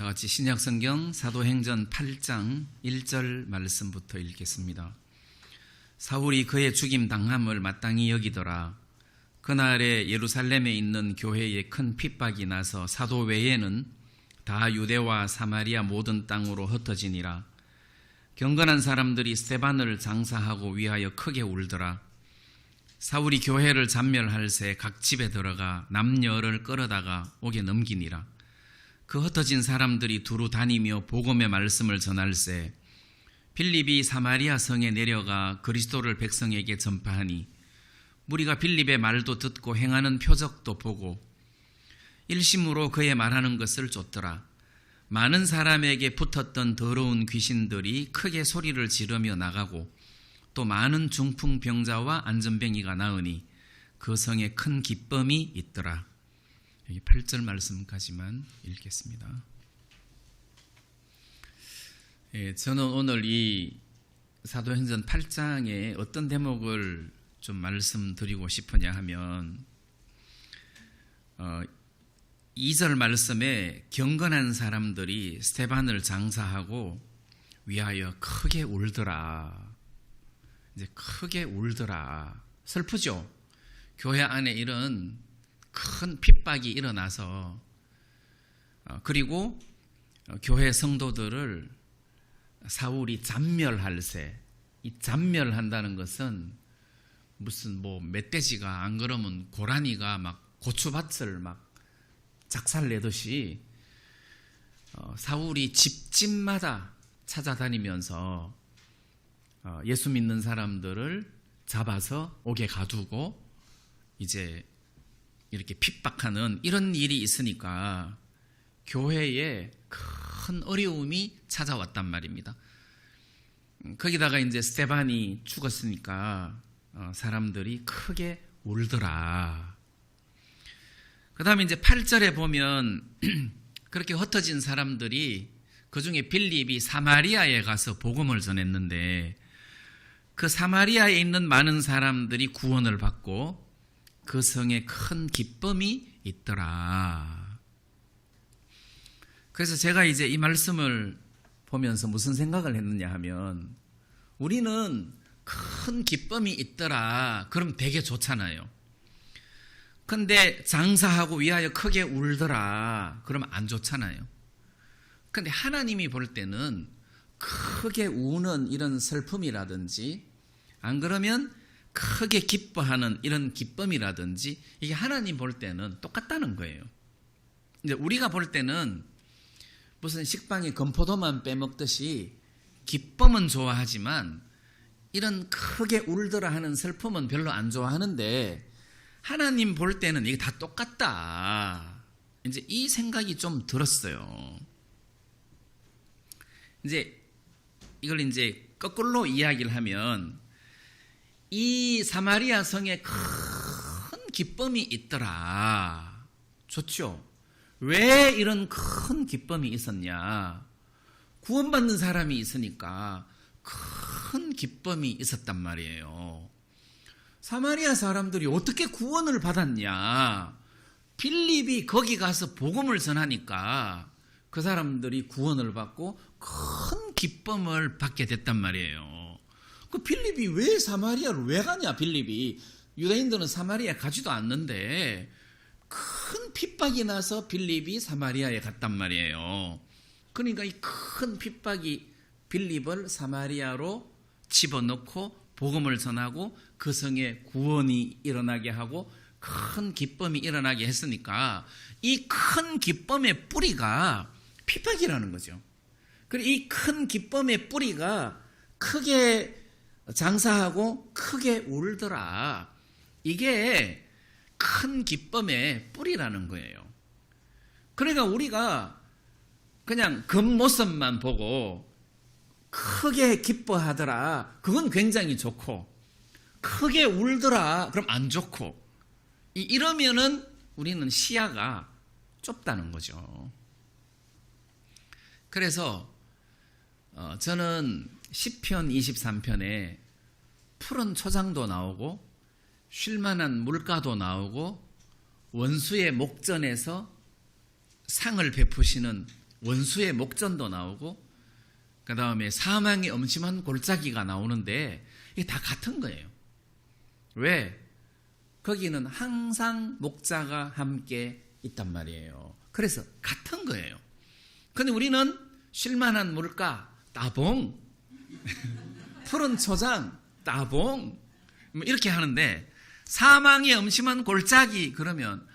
다 같이 신약성경 사도행전 8장 1절 말씀부터 읽겠습니다. 사울이 그의 죽임 당함을 마땅히 여기더라. 그날에 예루살렘에 있는 교회에 큰 핍박이 나서 사도 외에는 다 유대와 사마리아 모든 땅으로 흩어지니라. 경건한 사람들이 스데반을 장사하고 위하여 크게 울더라. 사울이 교회를 잔멸할새 각 집에 들어가 남녀를 끌어다가 옥에 넘기니라. 그 흩어진 사람들이 두루 다니며 복음의 말씀을 전할새 빌립이 사마리아 성에 내려가 그리스도를 백성에게 전파하니 무리가 빌립의 말도 듣고 행하는 표적도 보고 일심으로 그의 말하는 것을 쫓더라. 많은 사람에게 붙었던 더러운 귀신들이 크게 소리를 지르며 나가고 또 많은 중풍병자와 안전뱅이가 나으니 그 성에 큰 기쁨이 있더라. 여기 8절 말씀까지만 읽겠습니다. 저는 오늘 이 사도행전 8장에 어떤 대목을 좀 말씀드리고 싶으냐 하면 2절 말씀에 경건한 사람들이 스데반을 장사하고 위하여 크게 울더라. 이제 크게 울더라. 슬프죠? 교회 안에 이런 큰 핍박이 일어나서 그리고 교회 성도들을 사울이 잔멸할새. 이 잔멸한다는 것은 무슨 멧돼지가 안 그러면 고라니가 막 고추밭을 막 작살내듯이 사울이 집집마다 찾아다니면서 예수 믿는 사람들을 잡아서 옥에 가두고 이제 이렇게 핍박하는 이런 일이 있으니까 교회에 큰 어려움이 찾아왔단 말입니다. 거기다가 이제 스데반이 죽었으니까 사람들이 크게 울더라. 그 다음에 이제 8절에 보면 그렇게 흩어진 사람들이 그 중에 빌립이 사마리아에 가서 복음을 전했는데 그 사마리아에 있는 많은 사람들이 구원을 받고 그 성에 큰 기쁨이 있더라. 그래서 제가 이제 이 말씀을 보면서 무슨 생각을 했느냐 하면 우리는 큰 기쁨이 있더라. 그럼 되게 좋잖아요. 근데 장사하고 위하여 크게 울더라. 그러면 안 좋잖아요. 근데 하나님이 볼 때는 크게 우는 이런 슬픔이라든지 안 그러면 크게 기뻐하는 이런 기쁨이라든지 이게 하나님 볼 때는 똑같다는 거예요. 이제 우리가 볼 때는 무슨 식빵에 건포도만 빼먹듯이 기쁨은 좋아하지만 이런 크게 울더라 하는 슬픔은 별로 안 좋아하는데 하나님 볼 때는 이게 다 똑같다. 이제 이 생각이 좀 들었어요. 이제 이걸 이제 거꾸로 이야기를 하면 이 사마리아 성에 큰 기쁨이 있더라. 좋죠? 왜 이런 큰 기쁨이 있었냐? 구원받는 사람이 있으니까 큰 기쁨이 있었단 말이에요. 사마리아 사람들이 어떻게 구원을 받았냐? 빌립이 거기 가서 복음을 전하니까 그 사람들이 구원을 받고 큰 기쁨을 받게 됐단 말이에요. 그 빌립이 왜 사마리아를 왜 가냐? 빌립이 유대인들은 사마리아에 가지도 않는데 큰 핍박이 나서 빌립이 사마리아에 갔단 말이에요. 그러니까 이 큰 핍박이 빌립을 사마리아로 집어넣고 복음을 전하고 그 성에 구원이 일어나게 하고 큰 기쁨이 일어나게 했으니까 이 큰 기쁨의 뿌리가 핍박이라는 거죠. 그리고 이 큰 기쁨의 뿌리가 크게 장사하고 크게 울더라. 이게 큰 기쁨의 뿌리라는 거예요. 그러니까 우리가 그냥 겉모습만 보고 크게 기뻐하더라. 그건 굉장히 좋고 크게 울더라. 그럼 안 좋고 이러면은 우리는 시야가 좁다는 거죠. 그래서 저는 시편 23편에 푸른 초장도 나오고 쉴만한 물가도 나오고 원수의 목전에서 상을 베푸시는 원수의 목전도 나오고 그 다음에 사망의 엄침한 골짜기가 나오는데 이게 다 같은 거예요. 왜? 거기는 항상 목자가 함께 있단 말이에요. 그래서 같은 거예요. 근데 우리는 쉴만한 물가 따봉 푸른 초장 따봉 이렇게 하는데 사망의 엄침한 골짜기 그러면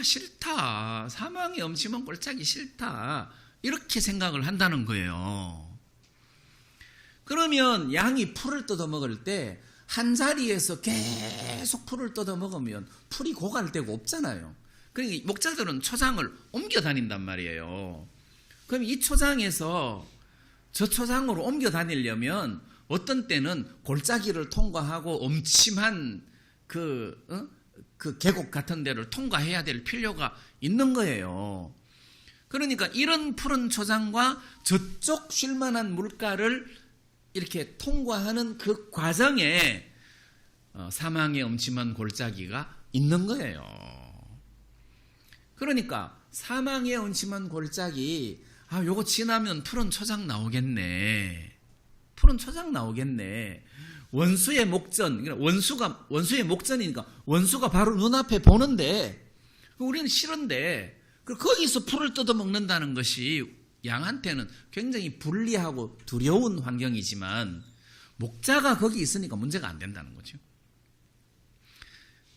싫다. 사망의 엄침한 골짜기 싫다. 이렇게 생각을 한다는 거예요. 그러면 양이 풀을 뜯어 먹을 때 한 자리에서 계속 풀을 뜯어 먹으면 풀이 고갈 데가 없잖아요. 그러니까 목자들은 초장을 옮겨 다닌단 말이에요. 그럼 이 초장에서 저 초장으로 옮겨 다니려면 어떤 때는 골짜기를 통과하고 엄침한 그 계곡 같은 데를 통과해야 될 필요가 있는 거예요. 그러니까 이런 푸른 초장과 저쪽 쉴만한 물가를 이렇게 통과하는 그 과정에 사망의 엄침한 골짜기가 있는 거예요. 그러니까 사망의 엄침한 골짜기 요거 지나면 푸른 초장 나오겠네. 푸른 초장 나오겠네. 원수의 목전, 원수의 목전이니까 원수가 바로 눈앞에 보는데 우리는 싫은데 거기서 풀을 뜯어먹는다는 것이 양한테는 굉장히 불리하고 두려운 환경이지만 목자가 거기 있으니까 문제가 안 된다는 거죠.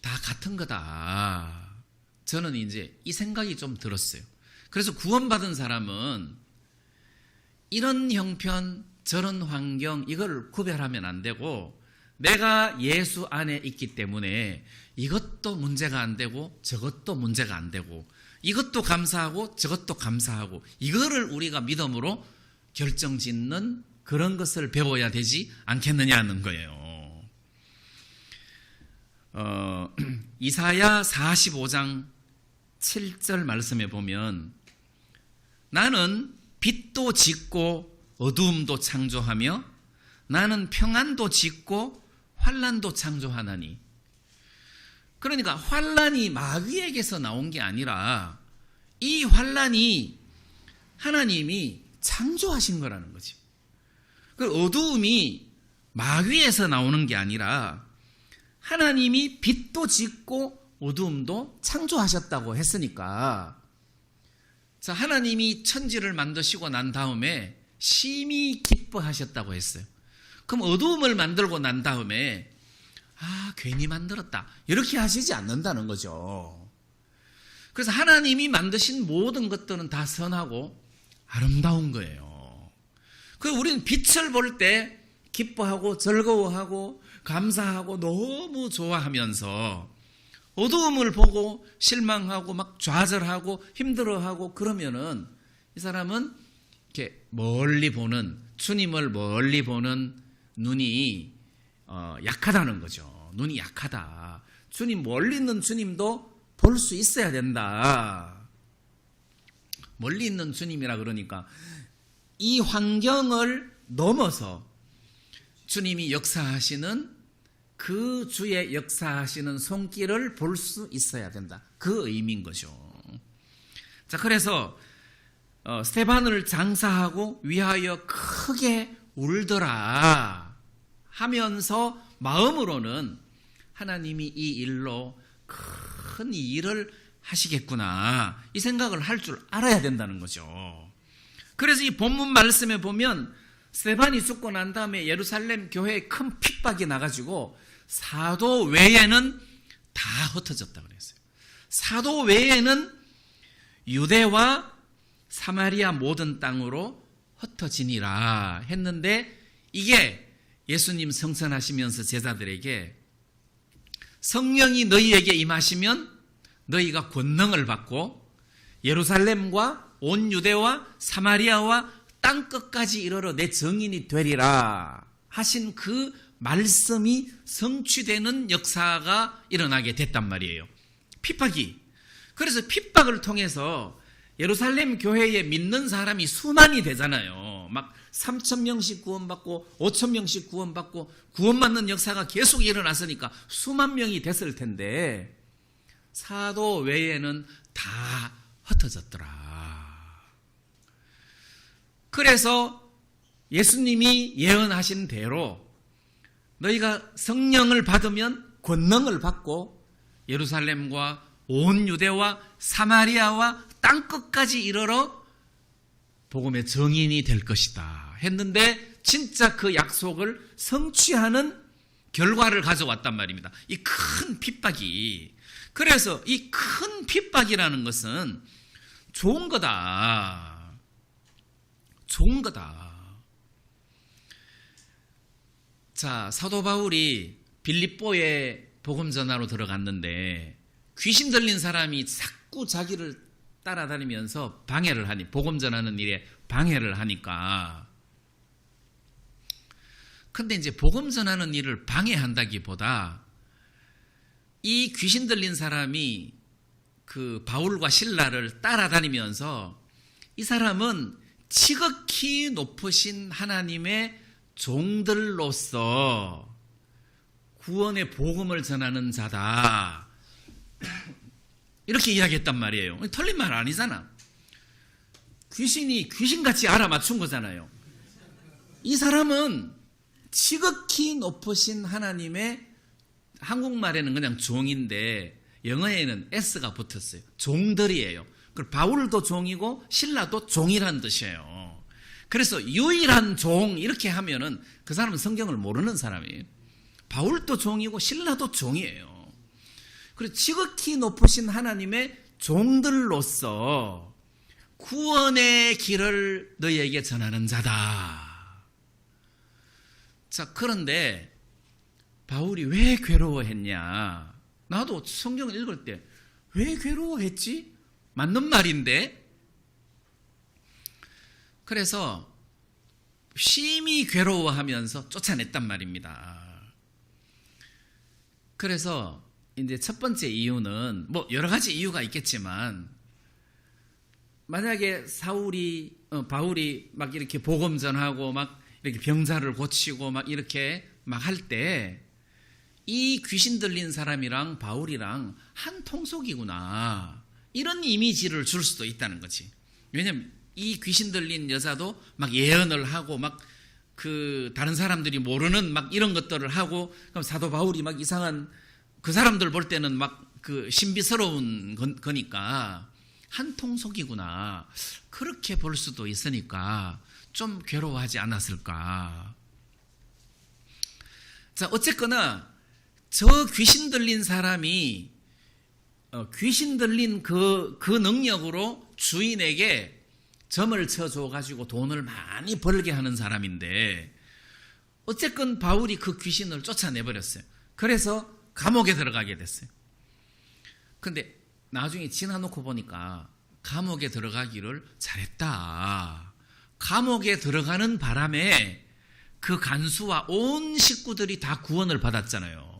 다 같은 거다. 저는 이제 이 생각이 좀 들었어요. 그래서 구원받은 사람은 이런 형편, 저런 환경 이걸 구별하면 안 되고 내가 예수 안에 있기 때문에 이것도 문제가 안 되고 저것도 문제가 안 되고 이것도 감사하고 저것도 감사하고 이거를 우리가 믿음으로 결정짓는 그런 것을 배워야 되지 않겠느냐는 거예요. 이사야 45장 7절 말씀에 보면 나는 빛도 짓고 어두움도 창조하며 나는 평안도 짓고 환난도 창조하나니. 그러니까 환난이 마귀에게서 나온 게 아니라 이 환난이 하나님이 창조하신 거라는 거지. 그 어두움이 마귀에서 나오는 게 아니라 하나님이 빛도 짓고 어두움도 창조하셨다고 했으니까 자, 하나님이 천지를 만드시고 난 다음에 심히 기뻐하셨다고 했어요. 그럼 어두움을 만들고 난 다음에 괜히 만들었다 이렇게 하시지 않는다는 거죠. 그래서 하나님이 만드신 모든 것들은 다 선하고 아름다운 거예요. 그래서 우리는 빛을 볼 때 기뻐하고 즐거워하고 감사하고 너무 좋아하면서 어두움을 보고 실망하고 막 좌절하고 힘들어하고 그러면은 이 사람은 이렇게 멀리 보는 주님을 멀리 보는 눈이 약하다는 거죠. 눈이 약하다. 주님 멀리 있는 주님도 볼 수 있어야 된다. 멀리 있는 주님이라 그러니까 이 환경을 넘어서 주님이 역사하시는 그 주의 역사하시는 손길을 볼 수 있어야 된다. 그 의미인 거죠. 자, 그래서 스데반을 장사하고 위하여 크게 울더라 하면서 마음으로는 하나님이 이 일로 큰 일을 하시겠구나 이 생각을 할 줄 알아야 된다는 거죠. 그래서 이 본문 말씀에 보면 스데반이 죽고 난 다음에 예루살렘 교회에 큰 핍박이 나가지고 사도 외에는 다 흩어졌다 그랬어요. 사도 외에는 유대와 사마리아 모든 땅으로 흩어지니라 했는데 이게 예수님 성천하시면서 제자들에게 성령이 너희에게 임하시면 너희가 권능을 받고 예루살렘과 온 유대와 사마리아와 땅끝까지 이르러 내 증인이 되리라 하신 그 말씀이 성취되는 역사가 일어나게 됐단 말이에요. 핍박이. 그래서 핍박을 통해서 예루살렘 교회에 믿는 사람이 수만이 되잖아요. 막 3,000명씩 구원받고 5,000명씩 구원받고 구원받는 역사가 계속 일어났으니까 수만 명이 됐을 텐데 사도 외에는 다 흩어졌더라. 그래서 예수님이 예언하신 대로 너희가 성령을 받으면 권능을 받고 예루살렘과 온 유대와 사마리아와 땅끝까지 이르러 복음의 증인이 될 것이다 했는데 진짜 그 약속을 성취하는 결과를 가져왔단 말입니다. 이 큰 핍박이. 그래서 이 큰 핍박이라는 것은 좋은 거다. 좋은 거다. 자, 사도 바울이 빌립보에 복음 전하러 들어갔는데 귀신 들린 사람이 자꾸 자기를 따라다니면서 방해를 하니, 복음 전하는 일에 방해를 하니까. 근데 이제 복음 전하는 일을 방해한다기보다 이 귀신 들린 사람이 그 바울과 실라를 따라다니면서 이 사람은 지극히 높으신 하나님의 종들로서 구원의 복음을 전하는 자다. 이렇게 이야기했단 말이에요. 틀린 말 아니잖아. 귀신이 귀신같이 알아맞춘 거잖아요. 이 사람은 지극히 높으신 하나님의, 한국말에는 그냥 종인데 영어에는 S가 붙었어요. 종들이에요. 그리고 바울도 종이고 실라도 종이란 뜻이에요. 그래서 유일한 종 이렇게 하면은 그 사람은 성경을 모르는 사람이에요. 바울도 종이고 실라도 종이에요. 그리고 지극히 높으신 하나님의 종들로서 구원의 길을 너희에게 전하는 자다. 자, 그런데 바울이 왜 괴로워했냐? 나도 성경을 읽을 때 왜 괴로워했지? 맞는 말인데. 그래서 심히 괴로워하면서 쫓아냈단 말입니다. 그래서 이제 첫 번째 이유는 뭐 여러 가지 이유가 있겠지만, 만약에 바울이 막 이렇게 복음 전하고 막 이렇게 병자를 고치고 막 이렇게 막 할 때 이 귀신 들린 사람이랑 바울이랑 한 통속이구나, 이런 이미지를 줄 수도 있다는 거지. 왜냐면 이 귀신 들린 여자도 막 예언을 하고 막 그 다른 사람들이 모르는 막 이런 것들을 하고, 그럼 사도 바울이 막 이상한, 그 사람들 볼 때는 막 그 신비스러운 거니까 한 통속이구나, 그렇게 볼 수도 있으니까 좀 괴로워하지 않았을까. 자, 어쨌거나 저 귀신 들린 사람이 귀신 들린 그 능력으로 주인에게 점을 쳐줘가지고 돈을 많이 벌게 하는 사람인데, 어쨌건 바울이 그 귀신을 쫓아내버렸어요. 그래서 감옥에 들어가게 됐어요. 근데 나중에 지나놓고 보니까 감옥에 들어가기를 잘했다. 감옥에 들어가는 바람에 그 간수와 온 식구들이 다 구원을 받았잖아요.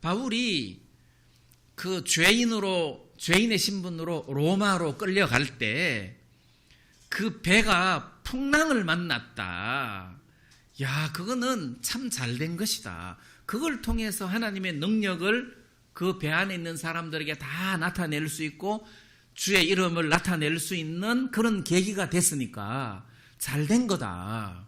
바울이 그 죄인의 신분으로 로마로 끌려갈 때 그 배가 풍랑을 만났다. 야, 그거는 참 잘된 것이다. 그걸 통해서 하나님의 능력을 그 배 안에 있는 사람들에게 다 나타낼 수 있고 주의 이름을 나타낼 수 있는 그런 계기가 됐으니까 잘된 거다.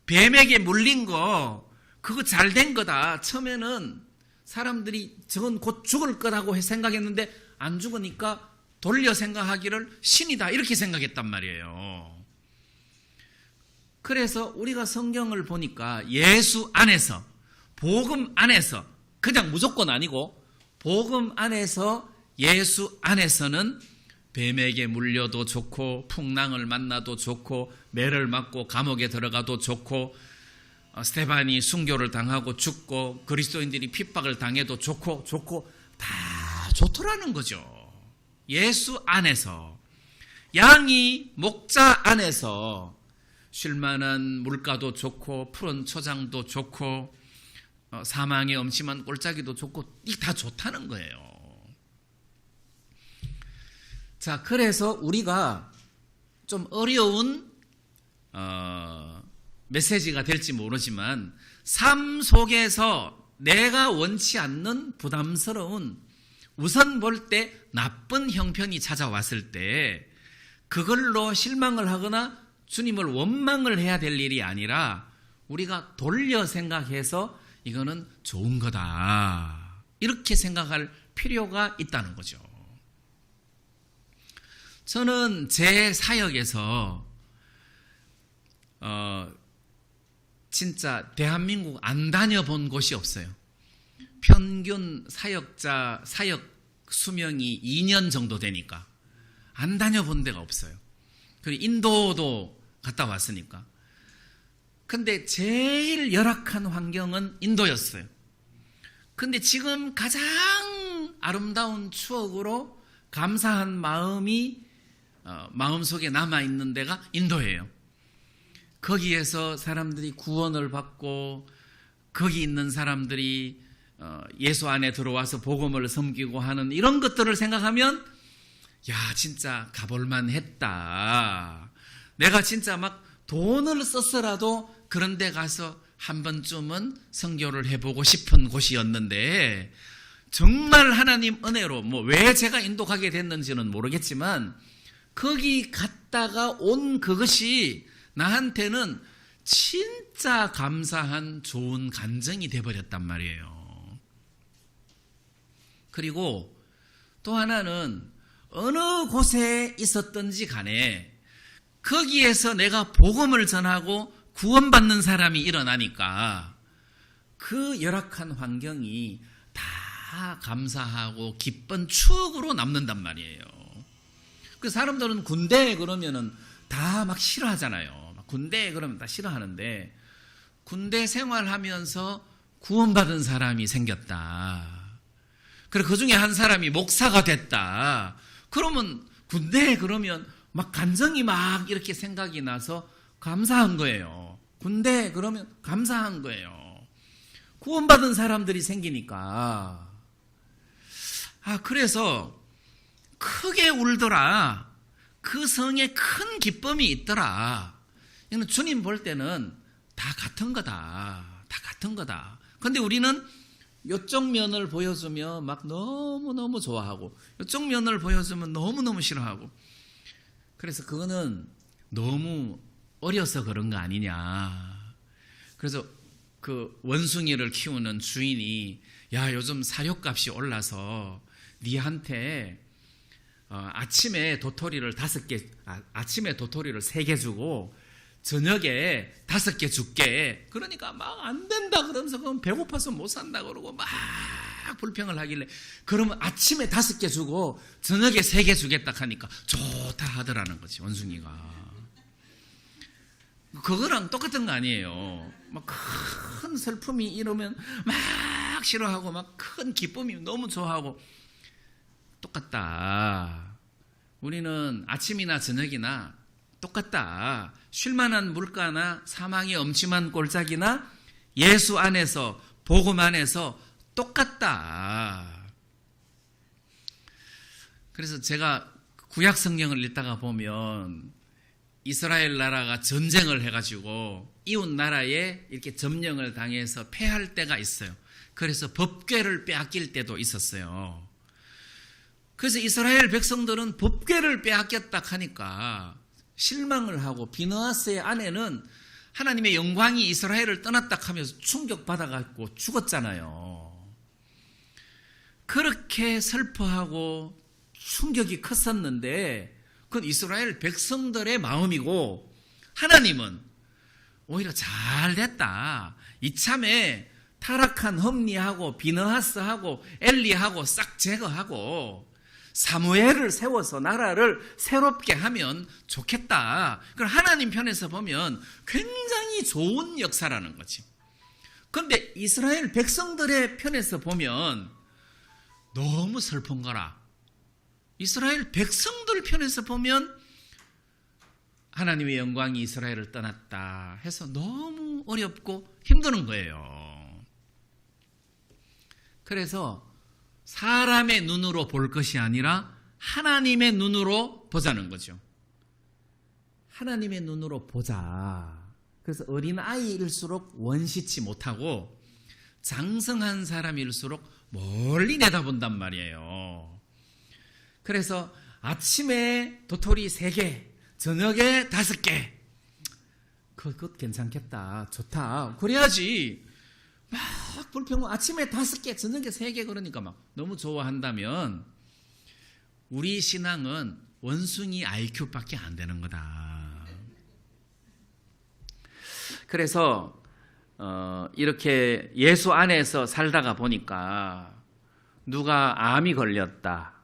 뱀에게 물린 거 그거 잘된 거다. 처음에는 사람들이 저건 곧 죽을 거라고 생각했는데 안 죽으니까 돌려 생각하기를 신이다, 이렇게 생각했단 말이에요. 그래서 우리가 성경을 보니까 예수 안에서, 복음 안에서, 그냥 무조건 아니고 복음 안에서, 예수 안에서는 뱀에게 물려도 좋고 풍랑을 만나도 좋고 매를 맞고 감옥에 들어가도 좋고 스데반이 순교를 당하고 죽고 그리스도인들이 핍박을 당해도 좋고 다 좋더라는 거죠. 예수 안에서, 양이 목자 안에서 쉴만한 물가도 좋고 푸른 초장도 좋고 사망의 엄침한 꼴짜기도 좋고, 이게 다 좋다는 거예요. 자, 그래서 우리가 좀 어려운 메시지가 될지 모르지만 삶 속에서 내가 원치 않는 부담스러운, 우선 볼 때 나쁜 형편이 찾아왔을 때 그걸로 실망을 하거나 주님을 원망을 해야 될 일이 아니라 우리가 돌려 생각해서 이거는 좋은 거다, 이렇게 생각할 필요가 있다는 거죠. 저는 제 사역에서 진짜 대한민국 안 다녀본 곳이 없어요. 평균 사역 수명이 2년 정도 되니까 안 다녀본 데가 없어요. 그리고 인도도 갔다 왔으니까. 근데 제일 열악한 환경은 인도였어요. 근데 지금 가장 아름다운 추억으로 감사한 마음이 마음속에 남아있는 데가 인도예요. 거기에서 사람들이 구원을 받고 거기 있는 사람들이 예수 안에 들어와서 복음을 섬기고 하는 이런 것들을 생각하면 야, 진짜 가볼만 했다. 내가 진짜 막 돈을 썼어라도 그런 데 가서 한 번쯤은 선교를 해보고 싶은 곳이었는데, 정말 하나님 은혜로 왜 제가 인도 가게 됐는지는 모르겠지만 거기 갔다가 온 그것이 나한테는 진짜 감사한 좋은 간증이 돼버렸단 말이에요. 그리고 또 하나는 어느 곳에 있었든지 간에 거기에서 내가 복음을 전하고 구원받는 사람이 일어나니까 그 열악한 환경이 다 감사하고 기쁜 추억으로 남는단 말이에요. 그 사람들은 군대 그러면은 다 막 싫어하잖아요. 군대 그러면 다 싫어하는데, 군대 생활하면서 구원받은 사람이 생겼다. 그리고 그 중에 한 사람이 목사가 됐다. 그러면 군대 그러면 막 감정이 막 이렇게 생각이 나서 감사한 거예요. 군대 그러면 감사한 거예요. 구원받은 사람들이 생기니까. 그래서 크게 울더라. 그 성에 큰 기쁨이 있더라. 이건 주님 볼 때는 다 같은 거다. 다 같은 거다. 근데 우리는 이쪽 면을 보여주면 막 너무너무 좋아하고 이쪽 면을 보여주면 너무너무 싫어하고, 그래서 그거는 너무 어려서 그런 거 아니냐. 그래서 그 원숭이를 키우는 주인이 야, 요즘 사료값이 올라서 니한테 아침에 도토리를 3개 주고 저녁에 5개 줄게. 그러니까 막 안 된다 그러면서 그럼 배고파서 못 산다 그러고 막 불평을 하길래, 그러면 아침에 5개 주고 저녁에 3개 주겠다 하니까 좋다 하더라는 거지, 원숭이가. 그거랑 똑같은 거 아니에요. 막 큰 슬픔이 이러면 막 싫어하고 막 큰 기쁨이 너무 좋아하고 똑같다. 우리는 아침이나 저녁이나 똑같다. 쉴만한 물가나 사망의 엄침한 골짜기나 예수 안에서, 복음 안에서 똑같다. 그래서 제가 구약 성경을 읽다가 보면 이스라엘 나라가 전쟁을 해가지고 이웃 나라에 이렇게 점령을 당해서 패할 때가 있어요. 그래서 법궤를 빼앗길 때도 있었어요. 그래서 이스라엘 백성들은 법궤를 빼앗겼다 하니까 실망을 하고, 비느하스의 아내는 하나님의 영광이 이스라엘을 떠났다 하면서 충격받아갖고 죽었잖아요. 그렇게 슬퍼하고 충격이 컸었는데 그건 이스라엘 백성들의 마음이고, 하나님은 오히려 잘 됐다. 이참에 타락한 홈리하고 비느하스하고 엘리하고 싹 제거하고 사무엘을 세워서 나라를 새롭게 하면 좋겠다. 그럼 하나님 편에서 보면 굉장히 좋은 역사라는 거지. 그런데 이스라엘 백성들의 편에서 보면 너무 슬픈 거라. 이스라엘 백성들 편에서 보면 하나님의 영광이 이스라엘을 떠났다 해서 너무 어렵고 힘드는 거예요. 그래서 사람의 눈으로 볼 것이 아니라 하나님의 눈으로 보자는 거죠. 하나님의 눈으로 보자. 그래서 어린아이일수록 원시치 못하고 장성한 사람일수록 멀리 내다본단 말이에요. 그래서 아침에 도토리 3개, 저녁에 5개. 그것 괜찮겠다. 좋다. 그래야지. 막 불평, 아침에 5개, 저녁에 3개 그러니까 막 너무 좋아한다면 우리 신앙은 원숭이 IQ밖에 안 되는 거다. 그래서 이렇게 예수 안에서 살다가 보니까 누가 암이 걸렸다.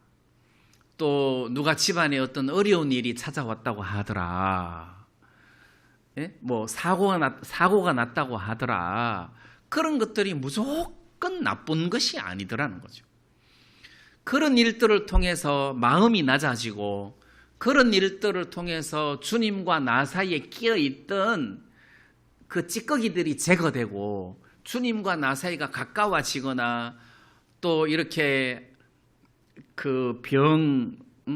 또 누가 집안에 어떤 어려운 일이 찾아왔다고 하더라. 예? 뭐 사고가 났다고 하더라. 그런 것들이 무조건 나쁜 것이 아니더라는 거죠. 그런 일들을 통해서 마음이 낮아지고 그런 일들을 통해서 주님과 나 사이에 끼어있던 그 찌꺼기들이 제거되고 주님과 나 사이가 가까워지거나 또 이렇게 그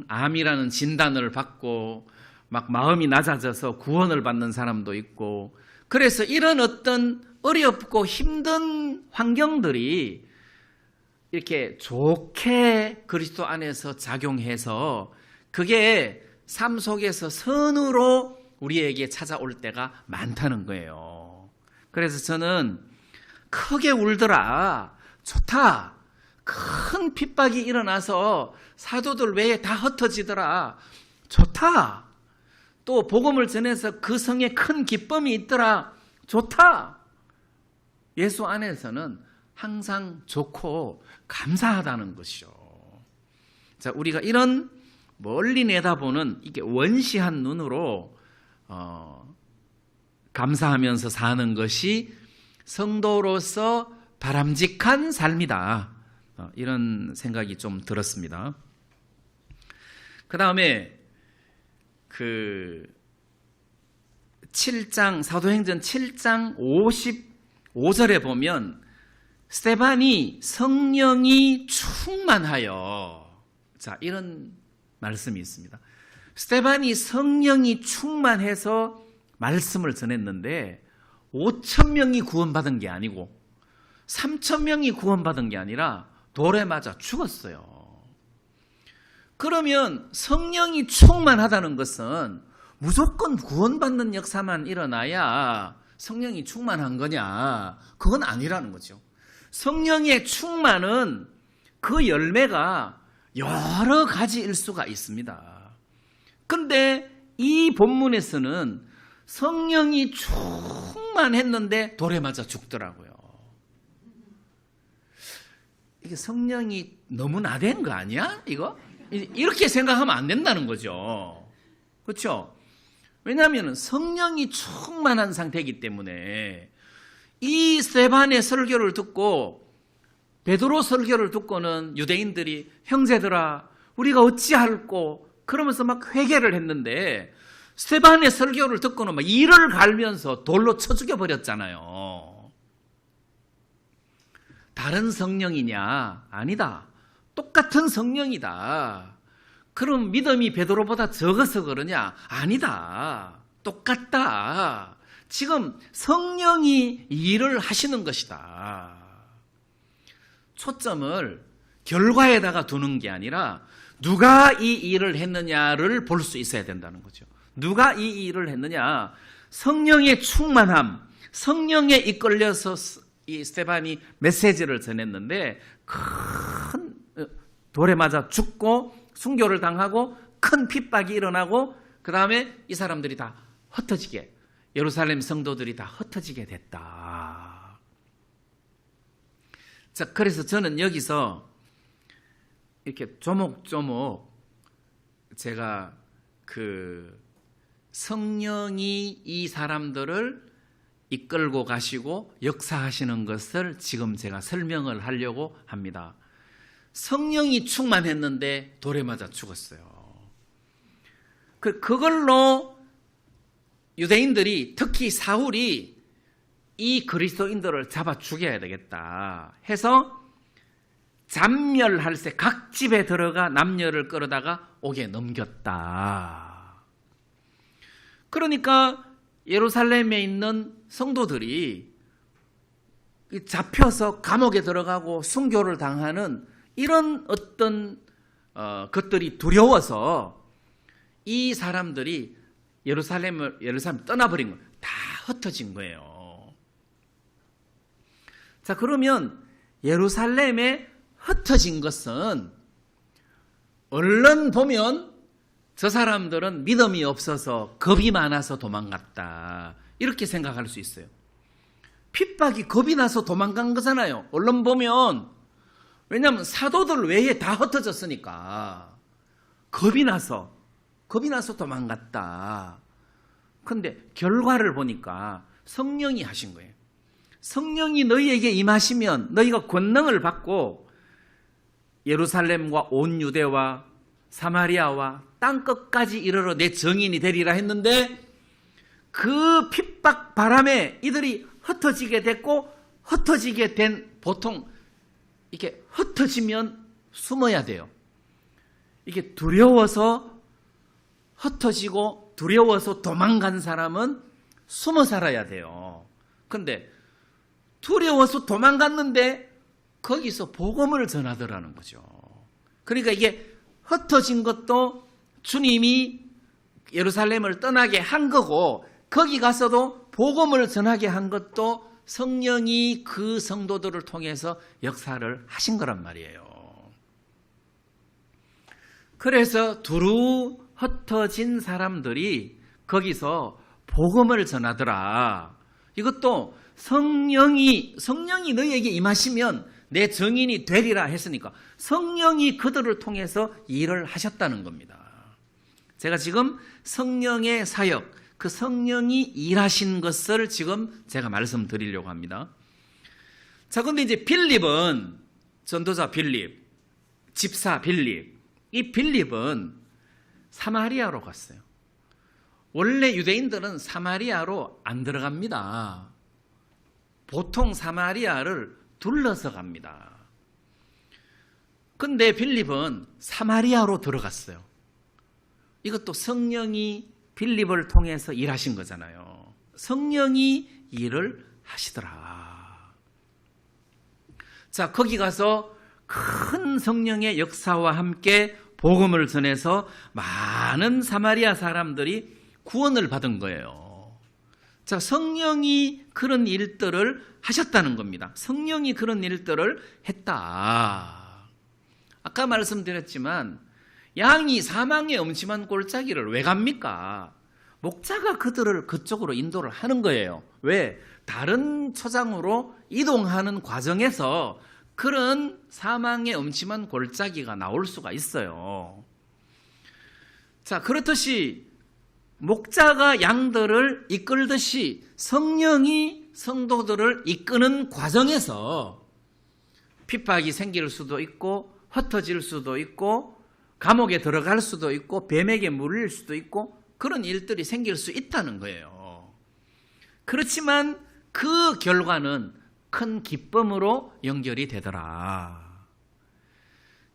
암이라는 진단을 받고 막 마음이 낮아져서 구원을 받는 사람도 있고, 그래서 이런 어떤 어렵고 힘든 환경들이 이렇게 좋게 그리스도 안에서 작용해서 그게 삶 속에서 선으로 우리에게 찾아올 때가 많다는 거예요. 그래서 저는 크게 울더라, 좋다, 큰 핍박이 일어나서 사도들 외에 다 흩어지더라, 좋다, 또 복음을 전해서 그 성에 큰 기쁨이 있더라, 좋다. 예수 안에서는 항상 좋고 감사하다는 것이죠. 자, 우리가 이런 멀리 내다보는 이게 원시한 눈으로 감사하면서 사는 것이 성도로서 바람직한 삶이다. 이런 생각이 좀 들었습니다. 그 다음에 그 7장, 사도행전 7장 55절에 보면 스데반이 성령이 충만하여, 자, 이런 말씀이 있습니다. 스데반이 성령이 충만해서 말씀을 전했는데 5,000명이 구원받은 게 아니고 3,000명이 구원받은 게 아니라 돌에 맞아 죽었어요. 그러면 성령이 충만하다는 것은 무조건 구원받는 역사만 일어나야 성령이 충만한 거냐? 그건 아니라는 거죠. 성령의 충만은 그 열매가 여러 가지일 수가 있습니다. 그런데 이 본문에서는 성령이 충만했는데 돌에 맞아 죽더라고요. 이게 성령이 너무 나댄 거 아니야? 이렇게 생각하면 안 된다는 거죠. 그렇죠? 왜냐하면 성령이 충만한 상태이기 때문에 이 스데반의 설교를 듣고 베드로 설교를 듣고는 유대인들이 형제들아 우리가 어찌할꼬 그러면서 막 회개를 했는데 스데반의 설교를 듣고는 막 이를 갈면서 돌로 쳐 죽여버렸잖아요. 다른 성령이냐? 아니다. 똑같은 성령이다. 그럼 믿음이 베드로보다 적어서 그러냐? 아니다. 똑같다. 지금 성령이 일을 하시는 것이다. 초점을 결과에다가 두는 게 아니라 누가 이 일을 했느냐를 볼 수 있어야 된다는 거죠. 누가 이 일을 했느냐? 성령의 충만함, 성령에 이끌려서 이 스데반이 메시지를 전했는데 큰 돌에 맞아 죽고 순교를 당하고 큰 핍박이 일어나고 그 다음에 이 사람들이 다 흩어지게, 예루살렘 성도들이 다 흩어지게 됐다. 자, 그래서 저는 여기서 이렇게 조목조목 제가 그 성령이 이 사람들을 이끌고 가시고 역사하시는 것을 지금 제가 설명을 하려고 합니다. 성령이 충만했는데 돌에 맞아 죽었어요. 그걸로 유대인들이, 특히 사울이 이 그리스도인들을 잡아 죽여야 되겠다 해서 잔멸할세 각 집에 들어가 남녀를 끌어다가 옥에 넘겼다. 그러니까 예루살렘에 있는 성도들이 잡혀서 감옥에 들어가고 순교를 당하는 이런 어떤 것들이 두려워서 이 사람들이 예루살렘 떠나버린 거예요. 다 흩어진 거예요. 자, 그러면 예루살렘에 흩어진 것은 얼른 보면 저 사람들은 믿음이 없어서 겁이 많아서 도망갔다, 이렇게 생각할 수 있어요. 핍박이 겁이 나서 도망간 거잖아요. 얼른 보면. 왜냐하면 사도들 외에 다 흩어졌으니까 겁이 나서 도망갔다. 그런데 결과를 보니까 성령이 하신 거예요. 성령이 너희에게 임하시면 너희가 권능을 받고 예루살렘과 온 유대와 사마리아와 땅끝까지 이르러 내 증인이 되리라 했는데, 그 핍박 바람에 이들이 흩어지게 됐고, 흩어지게 된, 보통 이렇게 흩어지면 숨어야 돼요. 이게 두려워서 흩어지고 두려워서 도망간 사람은 숨어 살아야 돼요. 그런데 두려워서 도망갔는데 거기서 복음을 전하더라는 거죠. 그러니까 이게 흩어진 것도 주님이 예루살렘을 떠나게 한 거고, 거기 가서도 복음을 전하게 한 것도 성령이 그 성도들을 통해서 역사를 하신 거란 말이에요. 그래서 두루 흩어진 사람들이 거기서 복음을 전하더라. 이것도 성령이 너희에게 임하시면 내 증인이 되리라 했으니까 성령이 그들을 통해서 일을 하셨다는 겁니다. 제가 지금 성령의 사역, 그 성령이 일하신 것을 지금 제가 말씀드리려고 합니다. 자, 근데 이제 빌립은, 전도자 빌립, 집사 빌립, 이 빌립은 사마리아로 갔어요. 원래 유대인들은 사마리아로 안 들어갑니다. 보통 사마리아를 둘러서 갑니다. 근데 빌립은 사마리아로 들어갔어요. 이것도 성령이 빌립을 통해서 일하신 거잖아요. 성령이 일을 하시더라. 자, 거기 가서 큰 성령의 역사와 함께 복음을 전해서 많은 사마리아 사람들이 구원을 받은 거예요. 자, 성령이 그런 일들을 하셨다는 겁니다. 성령이 그런 일들을 했다. 아까 말씀드렸지만 양이 사망의 음침한 골짜기를 왜 갑니까? 목자가 그들을 그쪽으로 인도를 하는 거예요. 왜? 다른 초장으로 이동하는 과정에서 그런 사망의 음침한 골짜기가 나올 수가 있어요. 자, 그렇듯이 목자가 양들을 이끌듯이 성령이 성도들을 이끄는 과정에서 핍박이 생길 수도 있고 흩어질 수도 있고 감옥에 들어갈 수도 있고 뱀에게 물릴 수도 있고 그런 일들이 생길 수 있다는 거예요. 그렇지만 그 결과는 큰 기쁨으로 연결이 되더라.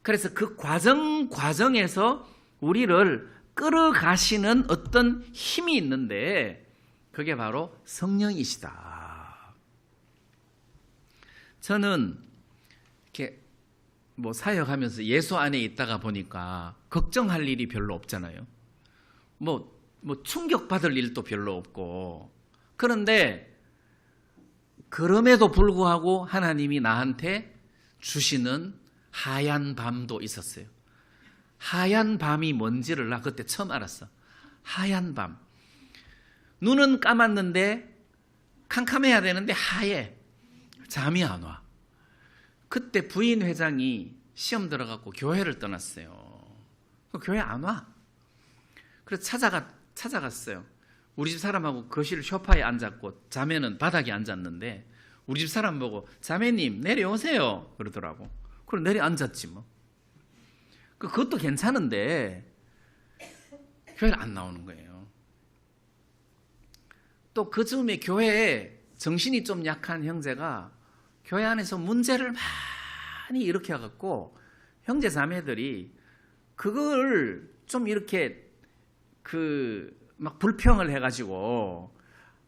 그래서 그 과정에서 우리를 끌어가시는 어떤 힘이 있는데 그게 바로 성령이시다. 저는 이렇게 사역하면서 예수 안에 있다가 보니까 걱정할 일이 별로 없잖아요. 충격받을 일도 별로 없고. 그런데 그럼에도 불구하고 하나님이 나한테 주시는 하얀 밤도 있었어요. 하얀 밤이 뭔지를 나 그때 처음 알았어. 하얀 밤. 눈은 감았는데 캄캄해야 되는데 하얘. 잠이 안 와. 그때 부인 회장이 시험 들어갖고 교회를 떠났어요. 교회 안 와. 그래서 찾아갔어요. 우리 집 사람하고 거실 소파에 앉았고 자매는 바닥에 앉았는데 우리 집 사람 보고 자매님 내려오세요 그러더라고. 그럼 내려앉았지 뭐. 그것도 괜찮은데 교회를 안 나오는 거예요. 또 그 즈음에 교회에 정신이 좀 약한 형제가 교회 안에서 문제를 많이 일으켜갖고 형제 자매들이 그걸 좀 이렇게 막 불평을 해가지고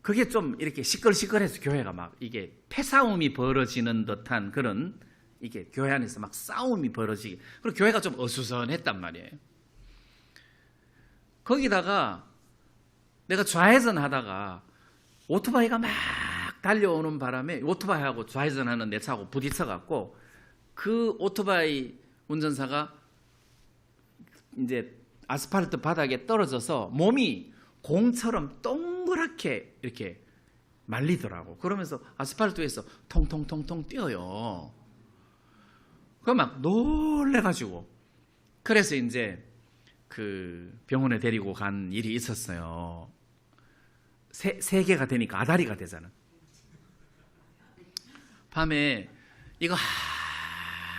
그게 좀 이렇게 시끌시끌해서 교회가 막 이게 패싸움이 벌어지는 듯한 그런 이게 교회 안에서 막 싸움이 벌어지게. 그리고 교회가 좀 어수선했단 말이에요. 거기다가 내가 좌회전 하다가 오토바이가 막 달려오는 바람에 오토바이하고 좌회전하는 내 차하고 부딪혀갖고 그 오토바이 운전사가 이제 아스팔트 바닥에 떨어져서 몸이 공처럼 동그랗게 이렇게 말리더라고. 그러면서 아스팔트 위에서 통통통통 뛰어요. 그럼 막 놀래가지고 그래서 이제 그 병원에 데리고 간 일이 있었어요. 세 개가 되니까 아다리가 되잖아. 밤에 이거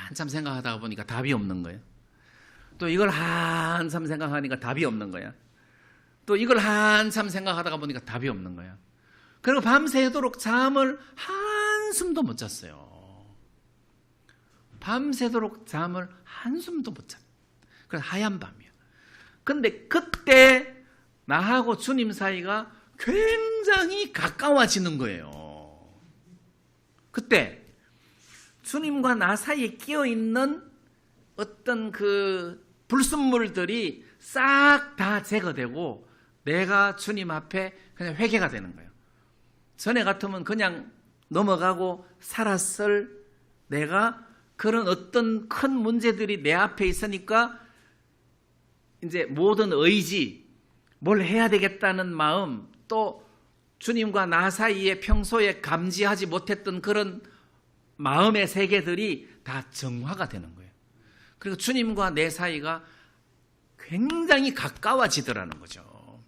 한참 생각하다가 보니까 답이 없는 거예요. 또 이걸 한참 생각하니까 답이 없는 거야. 또 이걸 한참 생각하다가 보니까 답이 없는 거야. 그리고 밤새도록 잠을 한숨도 못 잤어요. 밤새도록 잠을 한숨도 못 잤어요. 그래서 하얀 밤이야. 근데 그때 나하고 주님 사이가 굉장히 가까워지는 거예요. 그때 주님과 나 사이에 끼어있는 어떤 그 불순물들이 싹 다 제거되고 내가 주님 앞에 그냥 회개가 되는 거예요. 전에 같으면 그냥 넘어가고 살았을 내가 그런 어떤 큰 문제들이 내 앞에 있으니까 이제 모든 의지, 뭘 해야 되겠다는 마음, 또 주님과 나 사이에 평소에 감지하지 못했던 그런 마음의 세계들이 다 정화가 되는 거예요. 그리고 주님과 내 사이가 굉장히 가까워지더라는 거죠.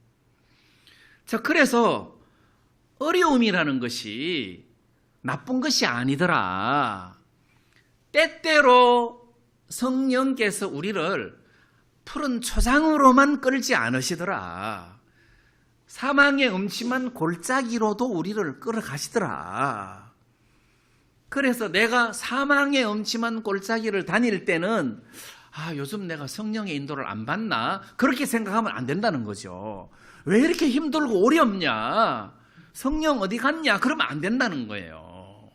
자, 그래서 어려움이라는 것이 나쁜 것이 아니더라. 때때로 성령께서 우리를 푸른 초장으로만 끌지 않으시더라. 사망의 음침한 골짜기로도 우리를 끌어가시더라. 그래서 내가 사망의 음침한 골짜기를 다닐 때는 요즘 내가 성령의 인도를 안 받나? 그렇게 생각하면 안 된다는 거죠. 왜 이렇게 힘들고 어렵냐? 성령 어디 갔냐? 그러면 안 된다는 거예요.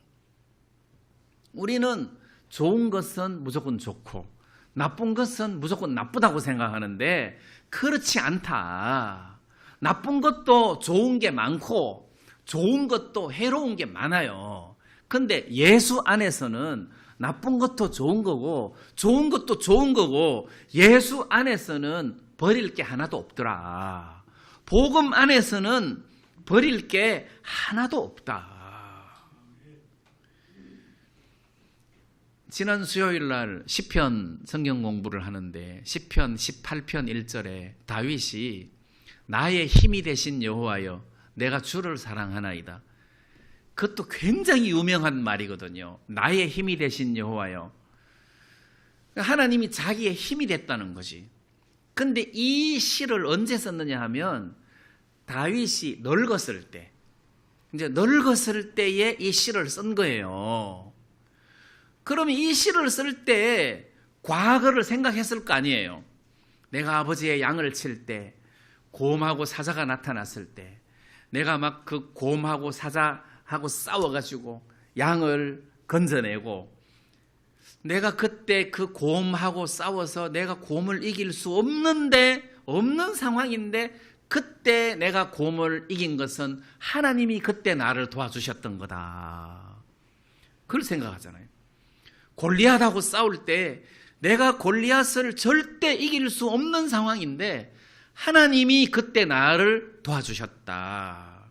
우리는 좋은 것은 무조건 좋고 나쁜 것은 무조건 나쁘다고 생각하는데 그렇지 않다. 나쁜 것도 좋은 게 많고 좋은 것도 해로운 게 많아요. 근데 예수 안에서는 나쁜 것도 좋은 거고 좋은 것도 좋은 거고 예수 안에서는 버릴 게 하나도 없더라. 복음 안에서는 버릴 게 하나도 없다. 지난 수요일 날 시편 성경 공부를 하는데 시편 18편 1절에 다윗이 나의 힘이 되신 여호와여 내가 주를 사랑하나이다. 그것도 굉장히 유명한 말이거든요. 나의 힘이 되신 여호와여. 하나님이 자기의 힘이 됐다는 거지. 근데 이 시를 언제 썼느냐 하면 다윗이 늙었을 때, 이제 늙었을 때에 이 시를 쓴 거예요. 그러면 이 시를 쓸 때 과거를 생각했을 거 아니에요. 내가 아버지의 양을 칠 때, 곰하고 사자가 나타났을 때, 내가 막 그 곰하고 사자하고 싸워가지고 양을 건져내고, 내가 그때 그 곰하고 싸워서 내가 곰을 이길 수 없는 상황인데 그때 내가 곰을 이긴 것은 하나님이 그때 나를 도와주셨던 거다. 그걸 생각하잖아요. 골리앗하고 싸울 때 내가 골리앗을 절대 이길 수 없는 상황인데 하나님이 그때 나를 도와주셨다.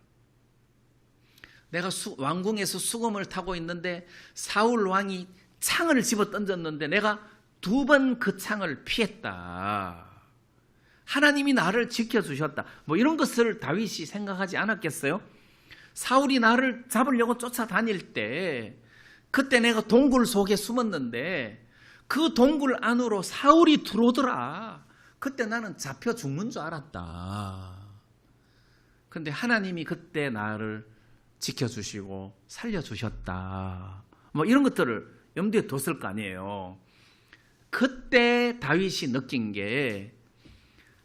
내가 왕궁에서 수금을 타고 있는데 사울 왕이 창을 집어 던졌는데 내가 2번 그 창을 피했다. 하나님이 나를 지켜주셨다. 뭐 이런 것을 다윗이 생각하지 않았겠어요? 사울이 나를 잡으려고 쫓아다닐 때 그때 내가 동굴 속에 숨었는데 그 동굴 안으로 사울이 들어오더라. 그때 나는 잡혀 죽는 줄 알았다. 근데 하나님이 그때 나를 지켜주시고 살려주셨다. 뭐 이런 것들을 염두에 뒀을 거 아니에요. 그때 다윗이 느낀 게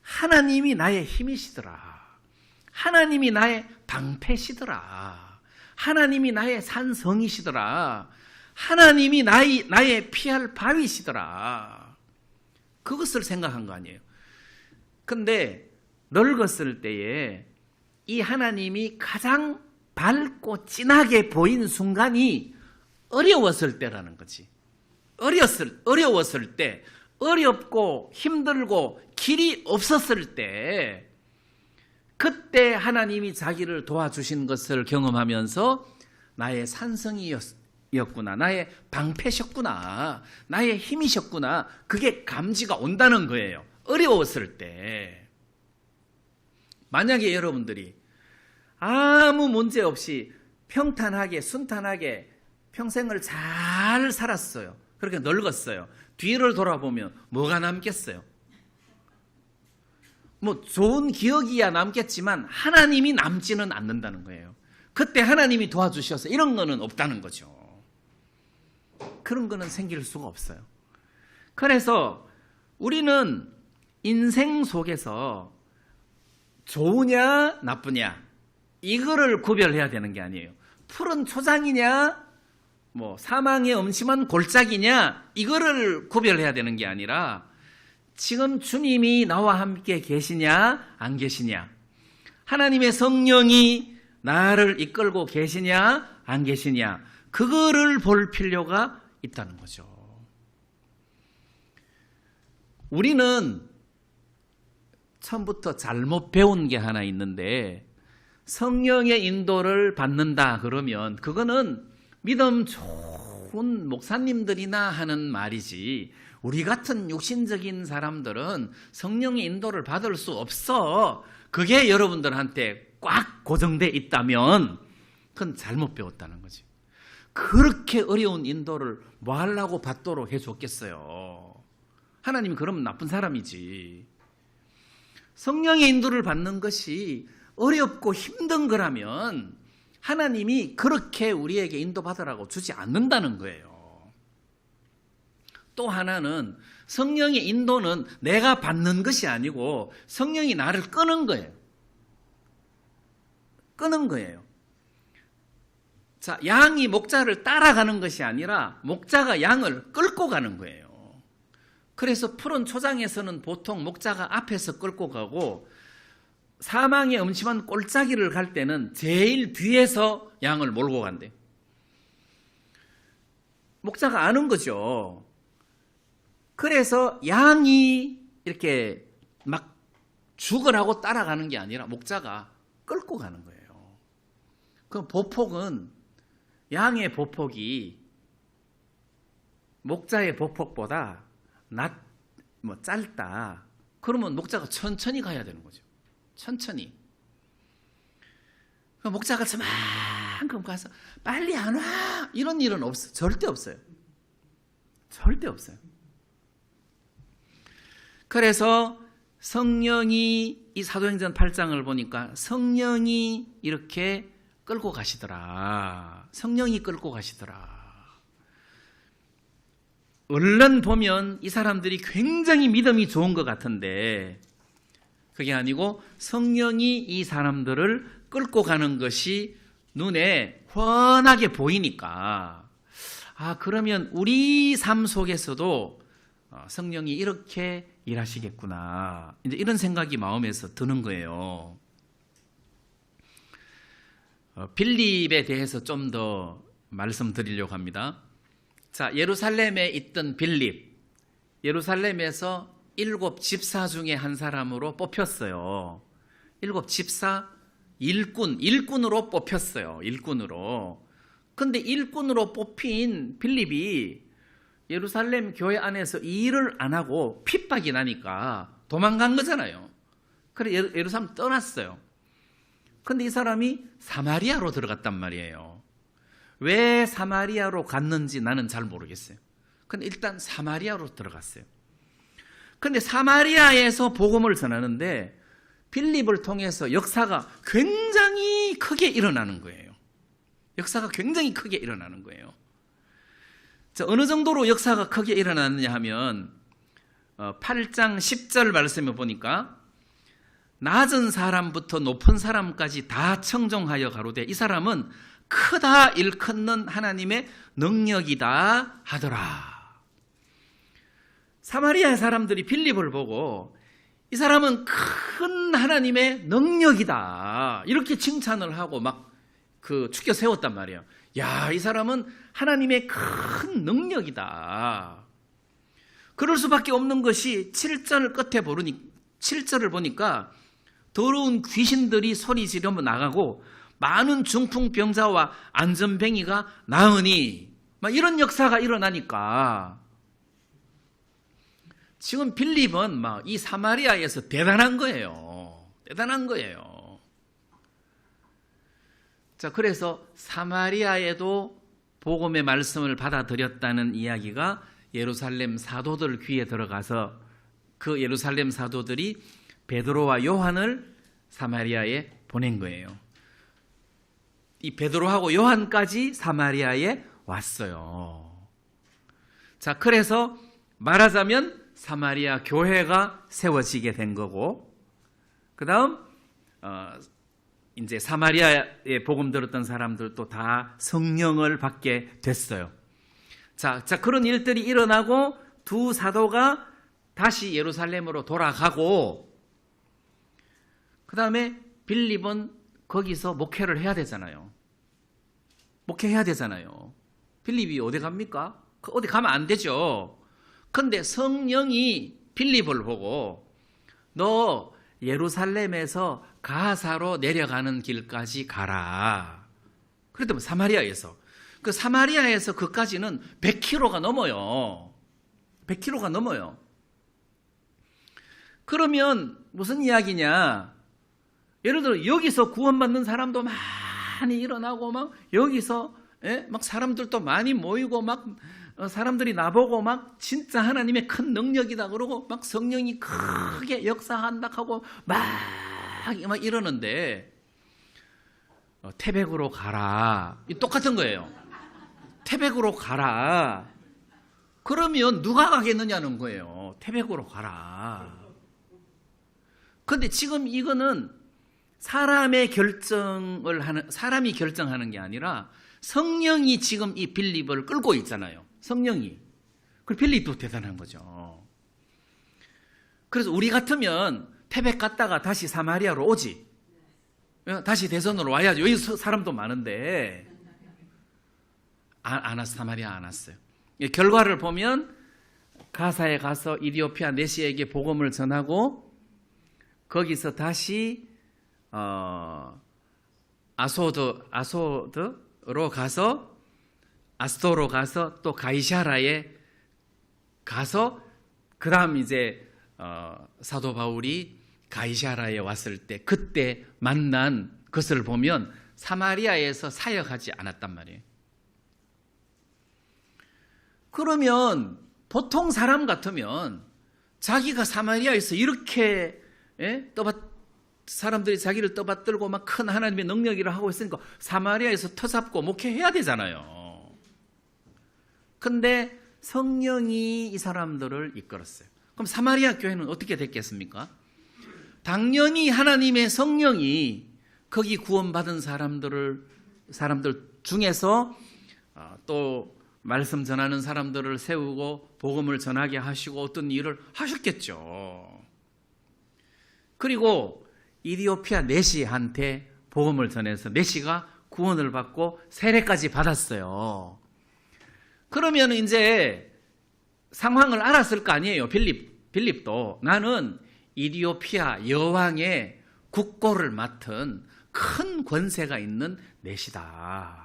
하나님이 나의 힘이시더라. 하나님이 나의 방패시더라. 하나님이 나의 산성이시더라. 하나님이 나의 피할 바위시더라. 그것을 생각한 거 아니에요. 근데 늙었을 때에 이 하나님이 가장 밝고 진하게 보인 순간이 어려웠을 때라는 거지. 어려웠을 때, 어렵고 힘들고 길이 없었을 때, 그때 하나님이 자기를 도와주신 것을 경험하면서 나의 산성이었구나, 나의 방패셨구나, 나의 힘이셨구나, 그게 감지가 온다는 거예요. 어려웠을 때. 만약에 여러분들이 아무 문제 없이 평탄하게 순탄하게 평생을 잘 살았어요. 그렇게 늙었어요. 뒤를 돌아보면 뭐가 남겠어요? 뭐 좋은 기억이야 남겠지만 하나님이 남지는 않는다는 거예요. 그때 하나님이 도와주셔서 이런 거는 없다는 거죠. 그런 거는 생길 수가 없어요. 그래서 우리는 인생 속에서 좋으냐 나쁘냐 이거를 구별해야 되는 게 아니에요. 푸른 초장이냐 뭐 사망의 음침한 골짜기냐 이거를 구별해야 되는 게 아니라 지금 주님이 나와 함께 계시냐 안 계시냐, 하나님의 성령이 나를 이끌고 계시냐 안 계시냐, 그거를 볼 필요가 있다는 거죠. 우리는 처음부터 잘못 배운 게 하나 있는데, 성령의 인도를 받는다 그러면 그거는 믿음 좋은 목사님들이나 하는 말이지, 우리 같은 육신적인 사람들은 성령의 인도를 받을 수 없어. 그게 여러분들한테 꽉 고정돼 있다면 그건 잘못 배웠다는 거지. 그렇게 어려운 인도를 뭐 하려고 받도록 해줬겠어요. 하나님이 그러면 나쁜 사람이지. 성령의 인도를 받는 것이 어렵고 힘든 거라면 하나님이 그렇게 우리에게 인도받으라고 주지 않는다는 거예요. 또 하나는 성령의 인도는 내가 받는 것이 아니고 성령이 나를 끄는 거예요. 끄는 거예요. 자, 양이 목자를 따라가는 것이 아니라 목자가 양을 끌고 가는 거예요. 그래서 푸른 초장에서는 보통 목자가 앞에서 끌고 가고 사망의 음침한 골짜기를 갈 때는 제일 뒤에서 양을 몰고 간대요. 목자가 아는 거죠. 그래서 양이 이렇게 막 죽으라고 따라가는 게 아니라 목자가 끌고 가는 거예요. 그 보폭은 양의 보폭이 목자의 보폭보다 짧다. 그러면 목자가 천천히 가야 되는 거죠. 천천히. 목자가 저만큼 가서 빨리 안 와 이런 일은 없어. 절대 없어요. 절대 없어요. 그래서 성령이 이 사도행전 8장을 보니까 성령이 이렇게 끌고 가시더라. 성령이 끌고 가시더라. 얼른 보면 이 사람들이 굉장히 믿음이 좋은 것 같은데 그게 아니고 성령이 이 사람들을 끌고 가는 것이 눈에 훤하게 보이니까 그러면 우리 삶 속에서도 성령이 이렇게 일하시겠구나. 이제 이런 생각이 마음에서 드는 거예요. 빌립에 대해서 좀 더 말씀드리려고 합니다. 자, 예루살렘에 있던 빌립, 예루살렘에서 7 집사 중에 한 사람으로 뽑혔어요. 7 집사, 일꾼으로 뽑혔어요. 일꾼으로. 근데 일꾼으로 뽑힌 빌립이 예루살렘 교회 안에서 일을 안 하고 핍박이 나니까 도망간 거잖아요. 그래 예루살렘 떠났어요. 근데 이 사람이 사마리아로 들어갔단 말이에요. 왜 사마리아로 갔는지 나는 잘 모르겠어요. 근데 일단 사마리아로 들어갔어요. 근데 사마리아에서 복음을 전하는데 빌립을 통해서 역사가 굉장히 크게 일어나는 거예요. 역사가 굉장히 크게 일어나는 거예요. 자, 어느 정도로 역사가 크게 일어났느냐 하면 8장 10절 말씀을 보니까 낮은 사람부터 높은 사람까지 다 청종하여 가로되 이 사람은 크다 일컫는 하나님의 능력이다 하더라. 사마리아 사람들이 빌립을 보고 이 사람은 큰 하나님의 능력이다 이렇게 칭찬을 하고 막 축혀 세웠단 말이에요. 야, 이 사람은 하나님의 큰 능력이다. 그럴 수밖에 없는 것이 7절을 보니까 더러운 귀신들이 소리 지르며 나가고 많은 중풍병자와 안전뱅이가 나으니 막 이런 역사가 일어나니까 지금 빌립은 막 이 사마리아에서 대단한 거예요. 대단한 거예요. 자, 그래서 사마리아에도 복음의 말씀을 받아들였다는 이야기가 예루살렘 사도들 귀에 들어가서 그 예루살렘 사도들이 베드로와 요한을 사마리아에 보낸 거예요. 이 베드로하고 요한까지 사마리아에 왔어요. 자, 그래서 말하자면 사마리아 교회가 세워지게 된 거고, 그 다음 이제 사마리아에 복음 들었던 사람들도 다 성령을 받게 됐어요. 자, 그런 일들이 일어나고 두 사도가 다시 예루살렘으로 돌아가고, 그 다음에 빌립은 거기서 목회를 해야 되잖아요. 목회해야 되잖아요. 빌립이 어디 갑니까? 어디 가면 안 되죠. 근데 성령이 빌립을 보고 너 예루살렘에서 가사로 내려가는 길까지 가라. 그랬더니 사마리아에서 사마리아에서 그까지는 100km가 넘어요. 100km가 넘어요. 그러면 무슨 이야기냐? 예를 들어 여기서 구원받는 사람도 많이 일어나고 막 여기서 막 사람들도 많이 모이고 막 사람들이 나보고 막 진짜 하나님의 큰 능력이다 그러고 막 성령이 크게 역사한다 하고 막 이러는데 태백으로 가라. 똑같은 거예요. 태백으로 가라. 그러면 누가 가겠느냐는 거예요. 태백으로 가라. 근데 지금 이거는 사람이 결정하는 게 아니라 성령이 지금 이 빌립을 끌고 있잖아요. 성령이. 그 빌립도 대단한 거죠. 그래서 우리 같으면 태백 갔다가 다시 사마리아로 오지. 다시 대선으로 와야죠. 여기 사람도 많은데. 안 왔어. 사마리아 안 왔어요. 결과를 보면 가사에 가서 이디오피아 내시에게 복음을 전하고 거기서 다시 아소도로 가서 아스도로 가서 또 가이사라에 가서 그 다음 이제 사도 바울이 가이사라에 왔을 때 그때 만난 것을 보면 사마리아에서 사역하지 않았단 말이에요. 그러면 보통 사람 같으면 자기가 사마리아에서 이렇게 사람들이 자기를 떠받들고 막 큰 하나님의 능력이라 하고 있으니까 사마리아에서 터잡고 목회해야 되잖아요. 근데 성령이 이 사람들을 이끌었어요. 그럼 사마리아 교회는 어떻게 됐겠습니까? 당연히 하나님의 성령이 거기 구원받은 사람들 중에서 또 말씀 전하는 사람들을 세우고 복음을 전하게 하시고 어떤 일을 하셨겠죠. 그리고 이디오피아 내시한테 복음을 전해서 내시가 구원을 받고 세례까지 받았어요. 그러면 이제 상황을 알았을 거 아니에요. 빌립도 나는 이디오피아 여왕의 국고를 맡은 큰 권세가 있는 내시다.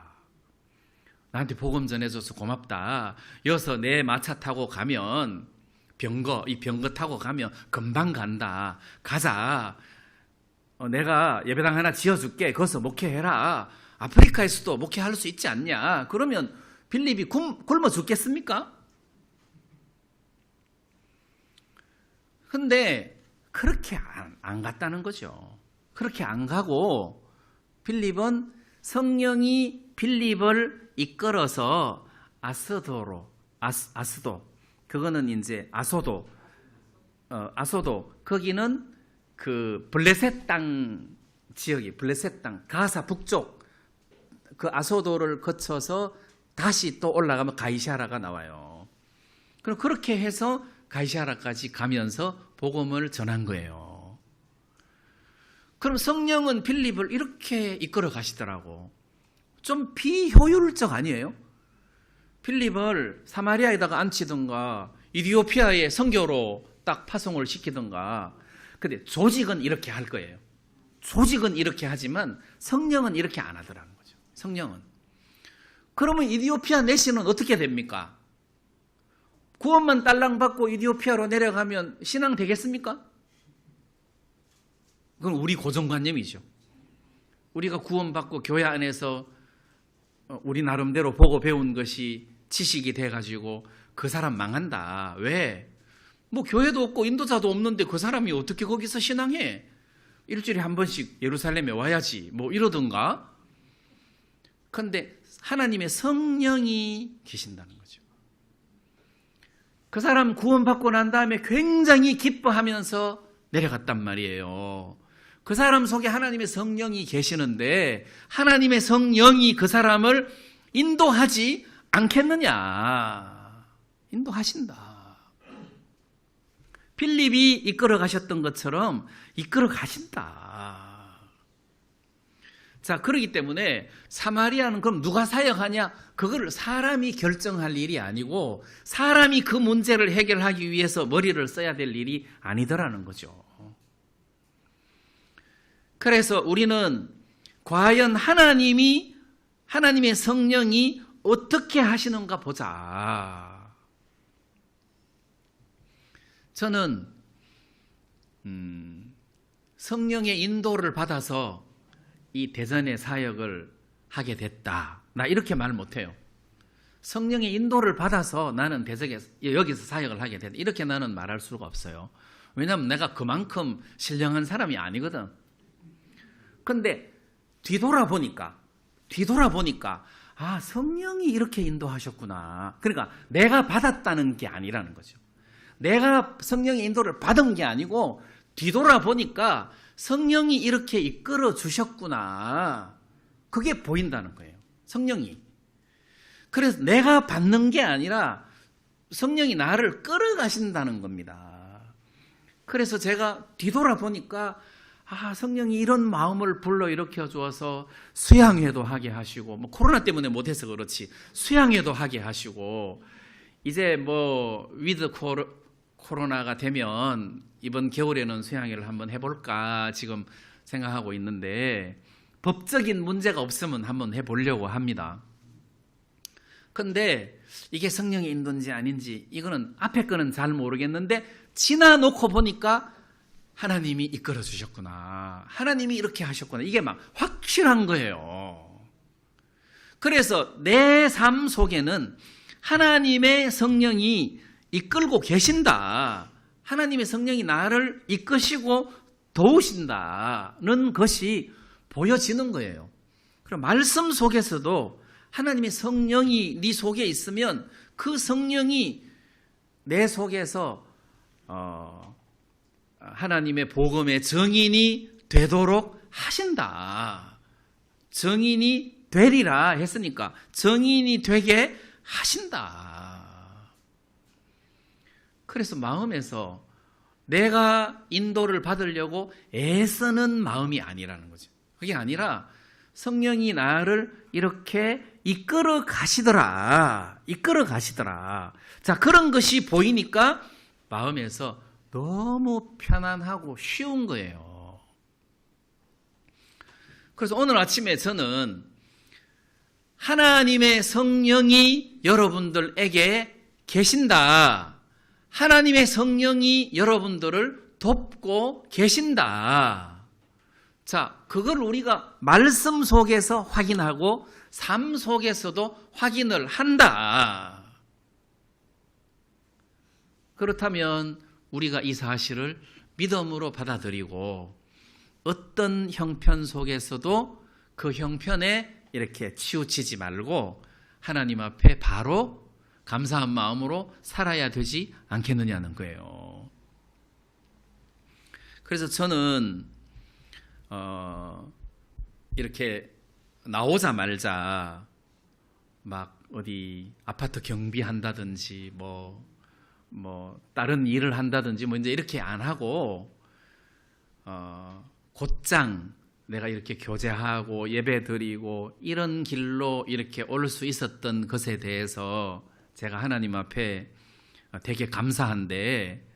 나한테 복음 전해줘서 고맙다. 여기서 내 마차 타고 가면 이 병거 타고 가면 금방 간다. 가자. 내가 예배당 하나 지어줄게. 거기서 목회해라. 아프리카에서도 목회할 수 있지 않냐. 그러면 빌립이 굶어 죽겠습니까? 근데 그렇게 안 갔다는 거죠. 그렇게 안 가고 빌립은 성령이 빌립을 이끌어서 아스도 그거는 이제 아소도 거기는 그 블레셋 땅 지역이 블레셋 땅 가사 북쪽 그 아소도를 거쳐서 다시 또 올라가면 가이사라가 나와요. 그럼 그렇게 해서 가이사라까지 가면서 복음을 전한 거예요. 그럼 성령은 빌립을 이렇게 이끌어 가시더라고. 좀 비효율적 아니에요? 빌립을 사마리아에다가 앉히든가 이디오피아의 선교로 딱 파송을 시키든가. 근데 조직은 이렇게 할 거예요. 조직은 이렇게 하지만 성령은 이렇게 안 하더라는 거죠. 성령은. 그러면 이디오피아 내시는 어떻게 됩니까? 구원만 딸랑 받고 이디오피아로 내려가면 신앙 되겠습니까? 그건 우리 고정관념이죠. 우리가 구원받고 교회 안에서 우리 나름대로 보고 배운 것이 지식이 돼가지고 그 사람 망한다. 왜? 뭐 교회도 없고 인도자도 없는데 그 사람이 어떻게 거기서 신앙해? 일주일에 한 번씩 예루살렘에 와야지. 뭐 이러든가. 그런데 하나님의 성령이 계신다는 거죠. 그 사람 구원받고 난 다음에 굉장히 기뻐하면서 내려갔단 말이에요. 그 사람 속에 하나님의 성령이 계시는데 하나님의 성령이 그 사람을 인도하지 않겠느냐. 인도하신다. 빌립이 이끌어 가셨던 것처럼 이끌어 가신다. 자, 그렇기 때문에 사마리아는 그럼 누가 사역하냐? 그걸 사람이 결정할 일이 아니고 사람이 그 문제를 해결하기 위해서 머리를 써야 될 일이 아니더라는 거죠. 그래서 우리는 과연 하나님의 성령이 어떻게 하시는가 보자. 저는 성령의 인도를 받아서 이 대전의 사역을 하게 됐다. 나 이렇게 말 못해요. 성령의 인도를 받아서 나는 여기서 사역을 하게 됐다. 이렇게 나는 말할 수가 없어요. 왜냐하면 내가 그만큼 신령한 사람이 아니거든. 근데 뒤돌아보니까 아, 성령이 이렇게 인도하셨구나. 그러니까 내가 받았다는 게 아니라는 거죠. 내가 성령의 인도를 받은 게 아니고 뒤돌아보니까 성령이 이렇게 이끌어 주셨구나. 그게 보인다는 거예요. 성령이. 그래서 내가 받는 게 아니라 성령이 나를 끌어가신다는 겁니다. 그래서 제가 뒤돌아보니까 아, 성령이 이런 마음을 불러일으켜 주어서 수양회도 하게 하시고, 뭐 코로나 때문에 못해서 그렇지 수양회도 하게 하시고, 이제 뭐 위드 코로나가 되면 이번 겨울에는 수양회를 한번 해볼까 지금 생각하고 있는데, 법적인 문제가 없으면 한번 해보려고 합니다. 근데 이게 성령의 인도인지 아닌지 이거는 앞에 거는 잘 모르겠는데 지나놓고 보니까 하나님이 이끌어 주셨구나. 하나님이 이렇게 하셨구나. 이게 막 확실한 거예요. 그래서 내 삶 속에는 하나님의 성령이 이끌고 계신다. 하나님의 성령이 나를 이끄시고 도우신다는 것이 보여지는 거예요. 그럼 말씀 속에서도 하나님의 성령이 네 속에 있으면 그 성령이 내 속에서 하나님의 복음의 증인이 되도록 하신다. 증인이 되리라 했으니까 증인이 되게 하신다. 그래서 마음에서 내가 인도를 받으려고 애쓰는 마음이 아니라는 거죠. 그게 아니라 성령이 나를 이렇게 이끌어 가시더라. 이끌어 가시더라. 자, 그런 것이 보이니까 마음에서 너무 편안하고 쉬운 거예요. 그래서 오늘 아침에 저는 하나님의 성령이 여러분들에게 계신다. 하나님의 성령이 여러분들을 돕고 계신다. 자, 그걸 우리가 말씀 속에서 확인하고 삶 속에서도 확인을 한다. 그렇다면 우리가 이 사실을 믿음으로 받아들이고 어떤 형편 속에서도 그 형편에 이렇게 치우치지 말고 하나님 앞에 바로 감사한 마음으로 살아야 되지 않겠느냐는 거예요. 그래서 저는 이렇게 나오자마자 막 어디 아파트 경비한다든지 뭐 다른 일을 한다든지 뭐 이제 이렇게 안 하고 곧장 내가 이렇게 교제하고 예배 드리고 이런 길로 이렇게 올 수 있었던 것에 대해서 제가 하나님 앞에 되게 감사한데,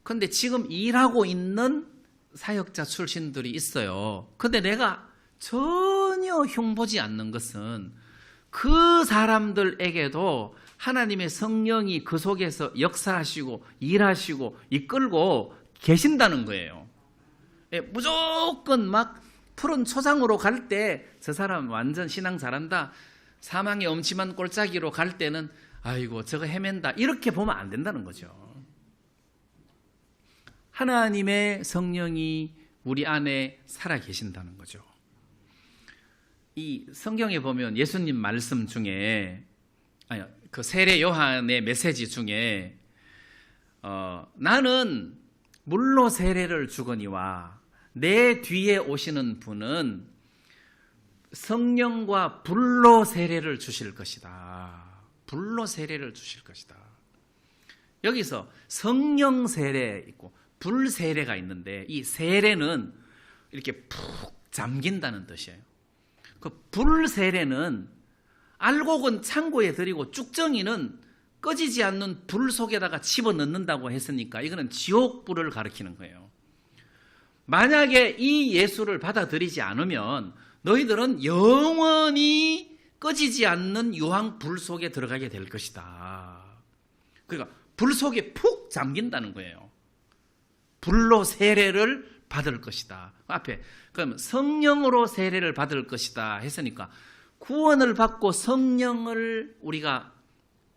근데 지금 일하고 있는 사역자 출신들이 있어요. 근데 내가 전혀 흉보지 않는 것은 그 사람들에게도 하나님의 성령이 그 속에서 역사하시고 일하시고 이끌고 계신다는 거예요. 무조건 막 푸른 초장으로 갈 때 저 사람 완전 신앙 잘한다, 사망의 엄침한 꼴짜기로 갈 때는 아이고 저거 헤맨다, 이렇게 보면 안 된다는 거죠. 하나님의 성령이 우리 안에 살아 계신다는 거죠. 이 성경에 보면 예수님 말씀 중에, 그 세례 요한의 메시지 중에 나는 물로 세례를 주거니와 내 뒤에 오시는 분은 성령과 불로 세례를 주실 것이다. 불로 세례를 주실 것이다. 여기서 성령 세례 있고 불 세례가 있는데, 이 세례는 이렇게 푹 잠긴다는 뜻이에요. 그 불 세례는 알곡은 창고에 들이고 쭉정이는 꺼지지 않는 불 속에다가 집어넣는다고 했으니까 이거는 지옥불을 가리키는 거예요. 만약에 이 예수를 받아들이지 않으면 너희들은 영원히 꺼지지 않는 유황 불 속에 들어가게 될 것이다. 그러니까 불 속에 푹 잠긴다는 거예요. 불로 세례를 받을 것이다. 앞에 그럼 성령으로 세례를 받을 것이다 했으니까, 구원을 받고 성령을 우리가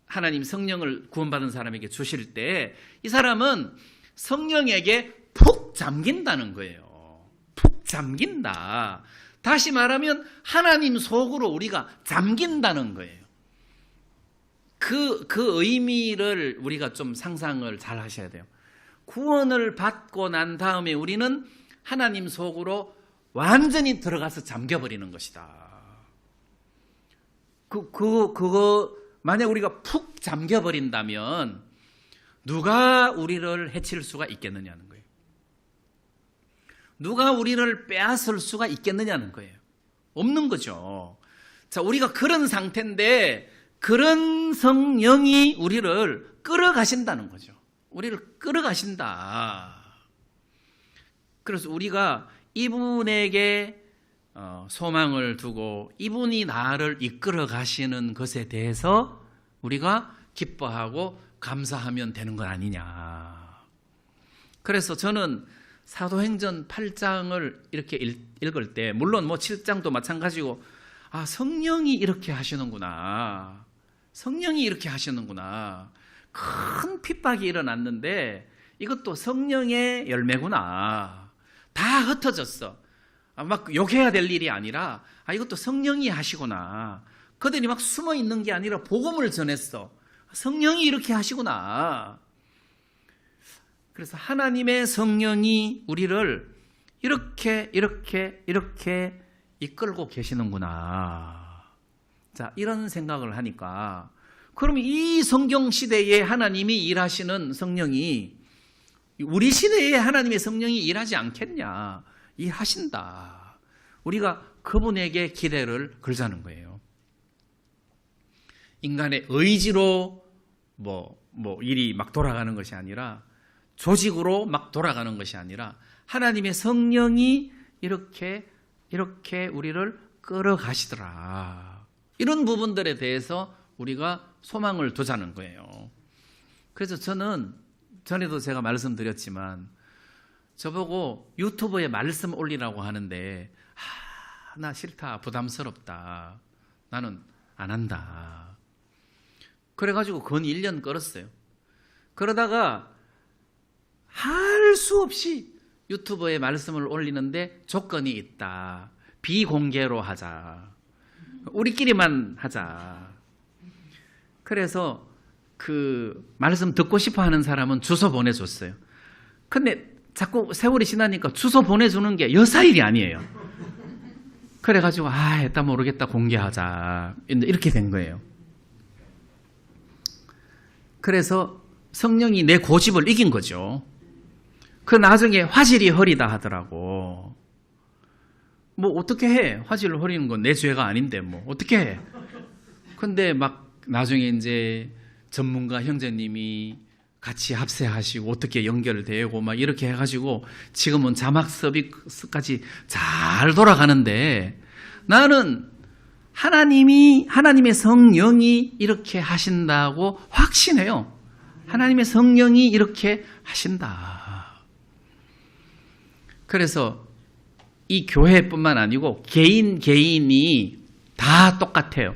하나님 성령을 구원받은 사람에게 주실 때 이 사람은 성령에게 푹 잠긴다는 거예요. 푹 잠긴다. 다시 말하면 하나님 속으로 우리가 잠긴다는 거예요. 그 의미를 우리가 좀 상상을 잘 하셔야 돼요. 구원을 받고 난 다음에 우리는 하나님 속으로 완전히 들어가서 잠겨버리는 것이다. 그거 만약 우리가 푹 잠겨버린다면 누가 우리를 해칠 수가 있겠느냐는 거예요. 누가 우리를 빼앗을 수가 있겠느냐는 거예요. 없는 거죠. 자, 우리가 그런 상태인데 그런 성령이 우리를 끌어가신다는 거죠. 우리를 끌어가신다. 그래서 우리가 이분에게 소망을 두고 이분이 나를 이끌어 가시는 것에 대해서 우리가 기뻐하고 감사하면 되는 건 아니냐. 그래서 저는 사도행전 8장을 이렇게 읽을 때, 물론 뭐 7장도 마찬가지고, 성령이 이렇게 하시는구나. 성령이 이렇게 하시는구나. 큰 핍박이 일어났는데 이것도 성령의 열매구나. 다 흩어졌어. 막 욕해야 될 일이 아니라 이것도 성령이 하시구나. 그들이 막 숨어 있는 게 아니라 복음을 전했어. 성령이 이렇게 하시구나. 그래서 하나님의 성령이 우리를 이렇게 이끌고 계시는구나. 자, 이런 생각을 하니까, 그럼 이 성경 시대에 하나님이 일하시는 성령이 우리 시대에 하나님의 성령이 일하지 않겠냐? 일하신다. 우리가 그분에게 기대를 걸자는 거예요. 인간의 의지로 일이 막 돌아가는 것이 아니라, 조직으로 막 돌아가는 것이 아니라 하나님의 성령이 이렇게 우리를 끌어가시더라. 이런 부분들에 대해서 우리가 소망을 두자는 거예요. 그래서 저는 전에도 제가 말씀드렸지만, 저보고 유튜브에 말씀 올리라고 하는데 나 싫다, 부담스럽다, 나는 안 한다. 그래가지고 건 1년 끌었어요. 그러다가 할 수 없이 유튜브에 말씀을 올리는데 조건이 있다. 비공개로 하자. 우리끼리만 하자. 그래서 그 말씀 듣고 싶어 하는 사람은 주소 보내줬어요. 근데 자꾸 세월이 지나니까 주소 보내주는 게 여사일이 아니에요. 그래가지고 했다 모르겠다 공개하자 이렇게 된 거예요. 그래서 성령이 내 고집을 이긴 거죠. 그 나중에 화질이 허리다 하더라고. 뭐 어떻게 해? 화질을 허리는 건 내 죄가 아닌데 뭐 어떻게 해? 근데 막 나중에 이제 전문가 형제님이 같이 합세하시고 어떻게 연결되고 막 이렇게 해가지고 지금은 자막 서비스까지 잘 돌아가는데, 나는 하나님의 성령이 이렇게 하신다고 확신해요. 하나님의 성령이 이렇게 하신다. 그래서 이 교회뿐만 아니고 개인이 다 똑같아요.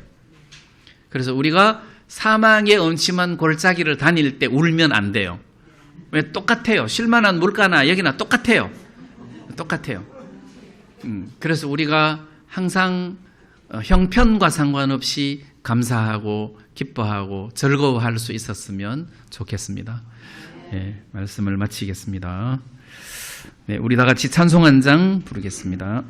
그래서 우리가 사망의 음침한 골짜기를 다닐 때 울면 안 돼요. 왜? 똑같아요. 쉴만한 물가나 여기나 똑같아요. 그래서 우리가 항상 형편과 상관없이 감사하고 기뻐하고 즐거워할 수 있었으면 좋겠습니다. 네, 말씀을 마치겠습니다. 네, 우리 다 같이 찬송 한 장 부르겠습니다.